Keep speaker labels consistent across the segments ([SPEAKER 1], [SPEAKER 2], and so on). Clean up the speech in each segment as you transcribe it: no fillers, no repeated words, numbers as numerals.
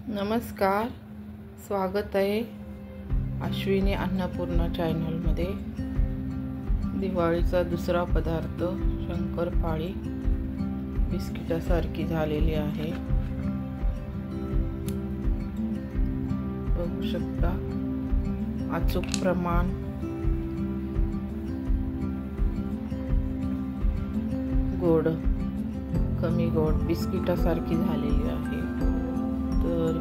[SPEAKER 1] नमस्कार, स्वागत आहे अश्विनी अन्नपूर्णा चॅनलमध्ये। दिवाळीचा दुसरा पदार्थ शंकरपाळी बिस्किटासारखी झालेली आहे। बघू शकता अचूक प्रमाण, गोड कमी गोड बिस्किटासारखी झालेली आहे। तर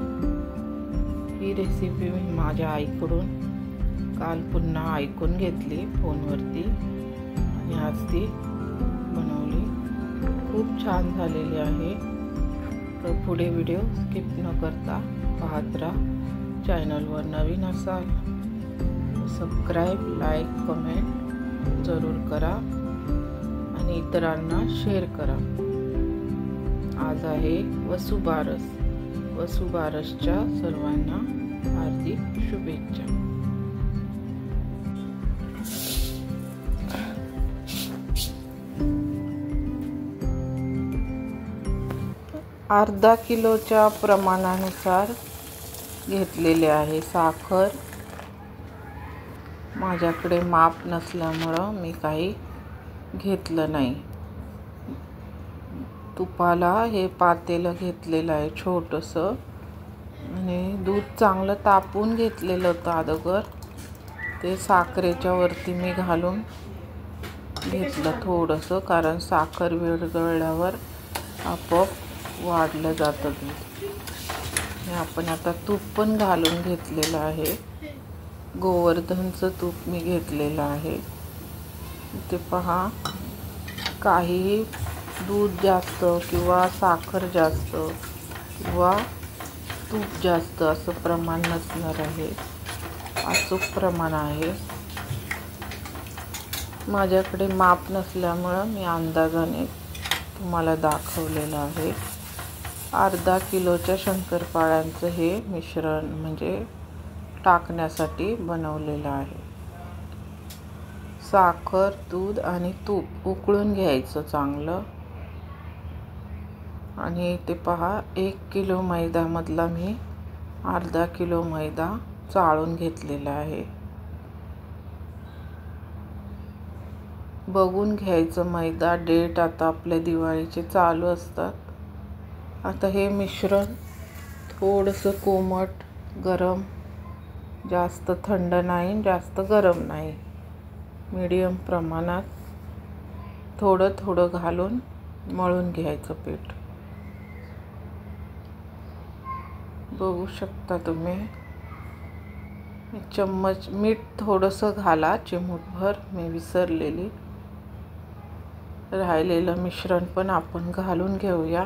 [SPEAKER 1] ही रेसिपी मी माझ्या आईकडून काल पुन्हा ऐकून घेतली फोनवरती आणि आज ती बनवली। खूप छान झालेली आहे। तर पुढे व्हिडिओ स्किप न करता पाहत राहा। चॅनलवर नवीन असाल सबस्क्राईब, लाईक, कमेंट जरूर करा आणि इतरांना शेअर करा। आज आहे वसुबारस। वसुबारसच्या सर्वांना हार्दिक शुभेच्छा। अर्धा किलोच्या प्रमाणानुसार घेतलेले आहे साखर। माझ्याकडे माप नसल्यामुळं मी काही घेतलं नाही। तुपाला हे पातेलं घेतलेलं आहे छोटंसं आणि दूध चांगलं तापून घेतलेलं होतं अगोदर। ते साखरेच्या वरती मी घालून घेतलं थोडंसं, कारण साखर विरघळल्यावर आपोआप वाढलं जातं दूध। आणि आपण आता तूप पण घालून घेतलेलं आहे। गोवर्धनचं तूप मी घेतलेलं आहे। ते पहा, काही दूध जास्त किंवा साखर जास्त किंवा तूप जास्त असं प्रमाण नसणार आहे, अचूक प्रमाण आहे। माझ्याकडे माप नसल्यामुळं मी अंदाजाने तुम्हाला दाखवलेलं आहे। अर्धा किलोच्या शंकरपाळ्यांचं हे मिश्रण म्हणजे टाकण्यासाठी बनवलेलं आहे। साखर, दूध आणि तूप उकळून घ्यायचं चांगलं। आणि ते पहा, 1 किलो मैद्यामधला मी अर्धा किलो मैदा चाळून घेतलेला आहे। बघून घ्यायचं मैदा, डेट आता आपल्या दिवाळीचे चालू असतात। आता हे मिश्रण थोडंसं कोमट गरम, जास्त थंड नाही जास्त गरम नाही, मीडियम प्रमाणात थोडं थोडं घालून मळून घ्यायचं पीठ। बघू शकता तुम्ही, चम्मच मीठ थोडंसं घाला, चिमूटभर, मी विसरलेली। राहिलेलं मिश्रण पण आपण घालून घेऊया।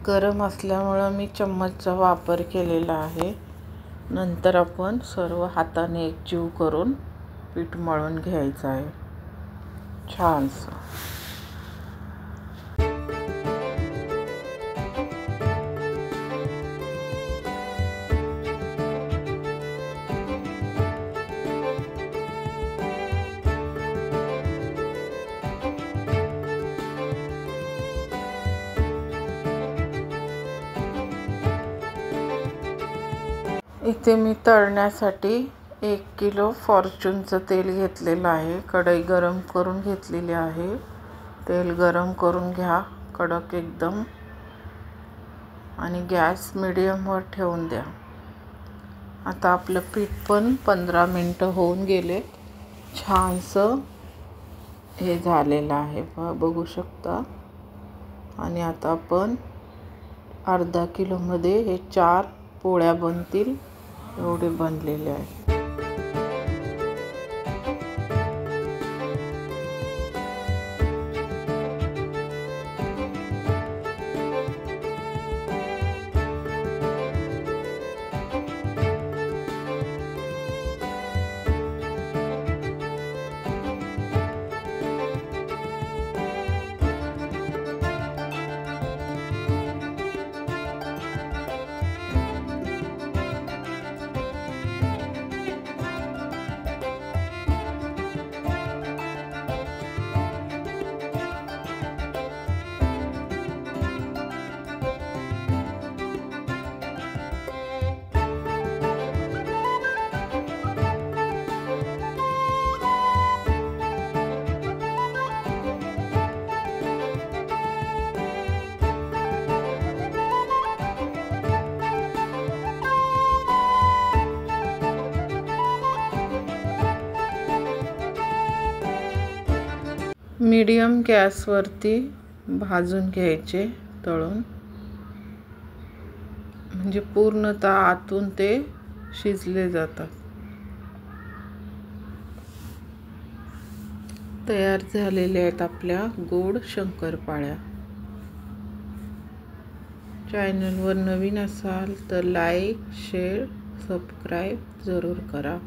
[SPEAKER 1] गरम असल्यामुळं मी चम्मचचा वापर केलेला आहे। नंतर आपण सर्व हाताने एकजीव करून पीठ मळून घ्यायचं आहे छानसं। इथे मी तळण्यासाठी 1 किलो फॉर्च्यूनचं तेल घेतलेलं आहे। कढई गरम करून घेतलेली आहे। तेल गरम करून घ्या कडक एकदम आणि गॅस मीडियमवर ठेवून द्या। आता आपलं पीठ पण 15 मिनटं होऊन गेले, छानसं हे झालेलं आहे बघू शकता। आणि आता आपण अर्धा किलोमध्ये हे 4 पोळ्या बनतील एवढे बनलेले आहे। मीडियम गॅसवरती भाजून घ्यायचे तळून, म्हणजे पूर्णतः आतून ते शिजले जातात. तयार झालेल्या आहेत आपल्या गोड शंकरपाळ्या. चॅनलवर नवीन असाल तर लाईक, शेअर, सबस्क्राईब जरूर करा.